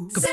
Good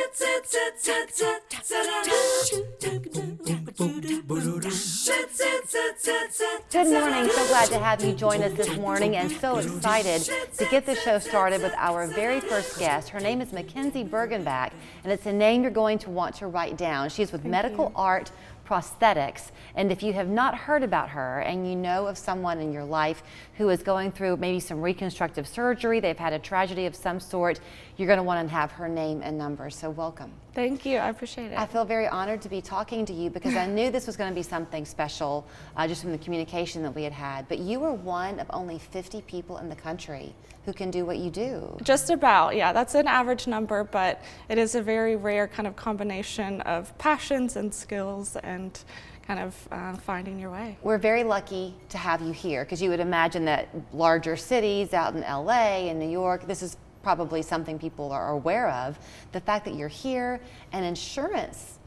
morning. So glad to have you join us this morning and so excited to get the show started with our very first guest. Her name is Mackenzie Bergenbach, and it's a name you're going to want to write down. She's with Medical Art Prosthetics, and if you have not heard about her and you know of someone in your life who is going through maybe some reconstructive surgery, they've had a tragedy of some sort, you're going to want to have her name and number. So welcome. Thank you, I appreciate it. I feel very honored to be talking to you because I knew this was going to be something special just from the communication that we had. But you are one of only 50 people in the country who can do what you do. Just about, yeah, that's an average number, but it is a very rare kind of combination of passions and skills and kind of finding your way. We're very lucky to have you here because you would imagine that larger cities out in LA and New York, this is probably something people are aware of. The fact that you're here and insurance,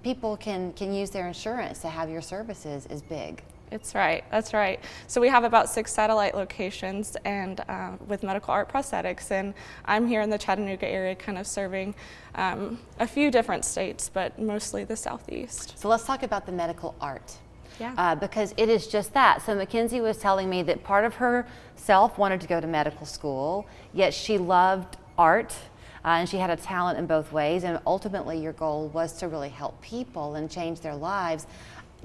people can use their insurance to have your services is big. It's right, that's right. So we have about 6 satellite locations and with Medical Art Prosthetics, and I'm here in the Chattanooga area kind of serving a few different states, but mostly the Southeast. So let's talk about the medical art. Yeah. Because it is just that. So Mackenzie was telling me that part of herself wanted to go to medical school, yet she loved art. And she had a talent in both ways, and ultimately your goal was to really help people and change their lives.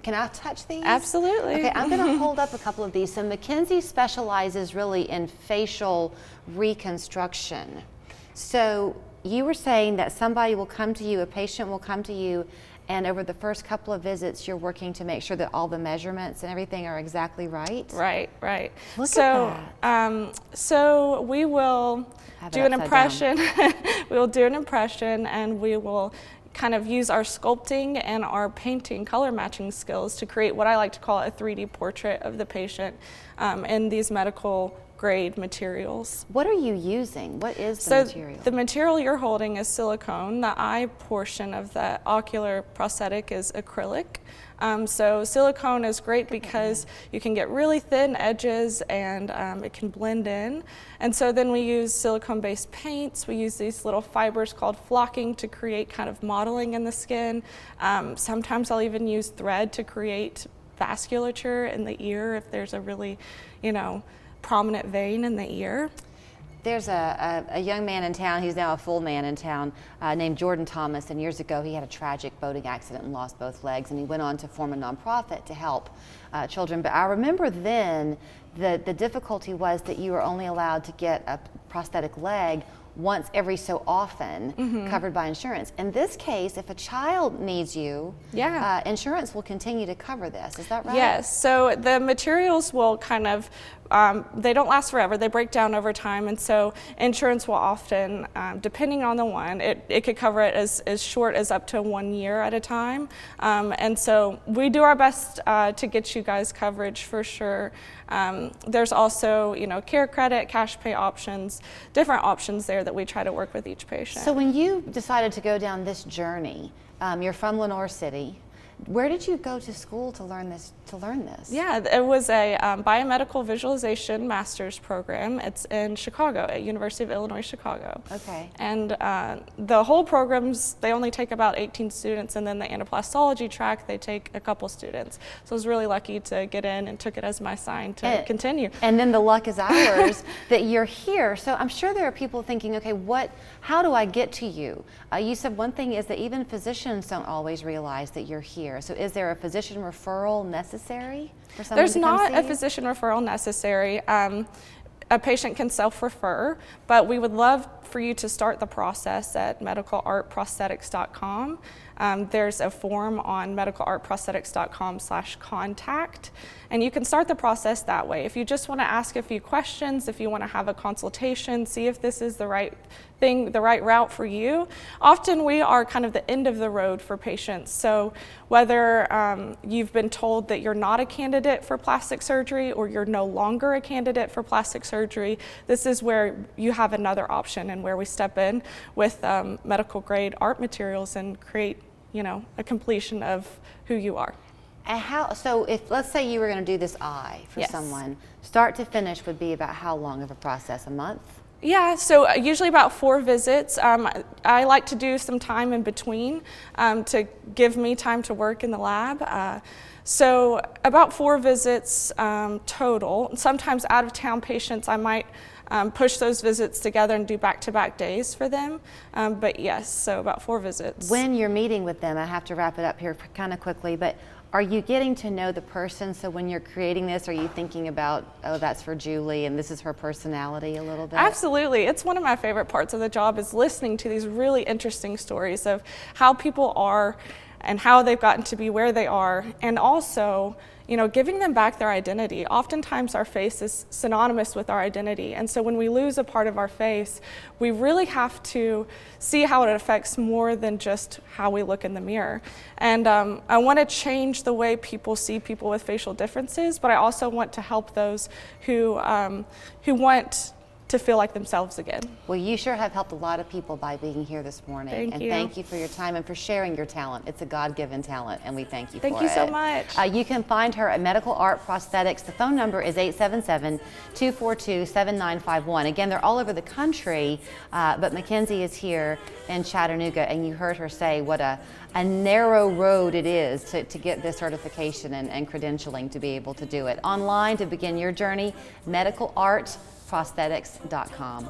Can I touch these? Absolutely. Okay, I'm going to hold up a couple of these. So Mackenzie specializes really in facial reconstruction. So you were saying that somebody will come to you, a patient will come to you, and over the first couple of visits, you're working to make sure that all the measurements and everything are exactly right? Right, right. Look at that. So we will do an impression. We will do an impression, and we will kind of use our sculpting and our painting color matching skills to create what I like to call a 3D portrait of the patient in these medical grade materials. What are you using? What is the material? The material you're holding is silicone. The eye portion of the ocular prosthetic is acrylic. So silicone is great because you can get really thin edges and it can blend in. And so then we use silicone-based paints. We use these little fibers called flocking to create kind of modeling in the skin. Sometimes I'll even use thread to create vasculature in the ear if there's a really, prominent vein in the ear. There's a young man in town, he's now a full man in town, named Jordan Thomas, and years ago he had a tragic boating accident and lost both legs, and he went on to form a nonprofit to help children. But I remember then the difficulty was that you were only allowed to get a prosthetic leg once every so often, covered by insurance. In this case, if a child needs you, insurance will continue to cover this. Is that right? Yes. So the materials will kind of, they don't last forever. They break down over time, and so insurance will often, depending on the one, it could cover it as short as up to 1 year at a time. And so we do our best to get you guys coverage for sure. There's also, care credit, cash pay options, different options there that we try to work with each patient. So when you decided to go down this journey, you're from Lenore City. Where did you go to school to learn this? Yeah, it was a biomedical visualization master's program. It's in Chicago, at University of Illinois, Chicago. Okay. And the whole programs, they only take about 18 students, and then the anaplastology track, they take a couple students. So I was really lucky to get in and took it as my sign to continue. And then the luck is ours that you're here. So I'm sure there are people thinking, okay, how do I get to you? You said one thing is that even physicians don't always realize that you're here. So is there a physician referral necessary for someone There's to come not see a you? physician referral necessary. A patient can self-refer, but we would love for you to start the process at medicalartprosthetics.com. There's a form on medicalartprosthetics.com/contact, and you can start the process that way. If you just want to ask a few questions, if you want to have a consultation, see if this is the right thing, the right route for you. Often we are kind of the end of the road for patients. So whether you've been told that you're not a candidate for plastic surgery or you're no longer a candidate for plastic surgery, this is where you have another option and where we step in with medical grade art materials and create, a completion of who you are. And so if, let's say you were going to do this eye for Yes. someone, start to finish would be about how long of a process? A month? Yeah, so usually about 4 visits. I like to do some time in between to give me time to work in the lab. So about 4 visits total. Sometimes out-of-town patients, I might push those visits together and do back-to-back days for them. But yes, so about 4 visits. When you're meeting with them, I have to wrap it up here kind of quickly, but are you getting to know the person? So when you're creating this, are you thinking about, oh, that's for Julie and this is her personality a little bit? Absolutely. It's one of my favorite parts of the job is listening to these really interesting stories of how people are and how they've gotten to be where they are, and also, you know, giving them back their identity. Oftentimes our face is synonymous with our identity, and so when we lose a part of our face, we really have to see how it affects more than just how we look in the mirror. And I want to change the way people see people with facial differences, but I also want to help those who want to feel like themselves again. Well, you sure have helped a lot of people by being here this morning. Thank you. Thank you for your time and for sharing your talent. It's a God-given talent, and we thank you for it. Thank you so much. You can find her at Medical Art Prosthetics. The phone number is 877-242-7951. Again, they're all over the country, but Mackenzie is here in Chattanooga, and you heard her say what a narrow road it is to get this certification and credentialing to be able to do it. Online to begin your journey, medicalartprosthetics.com.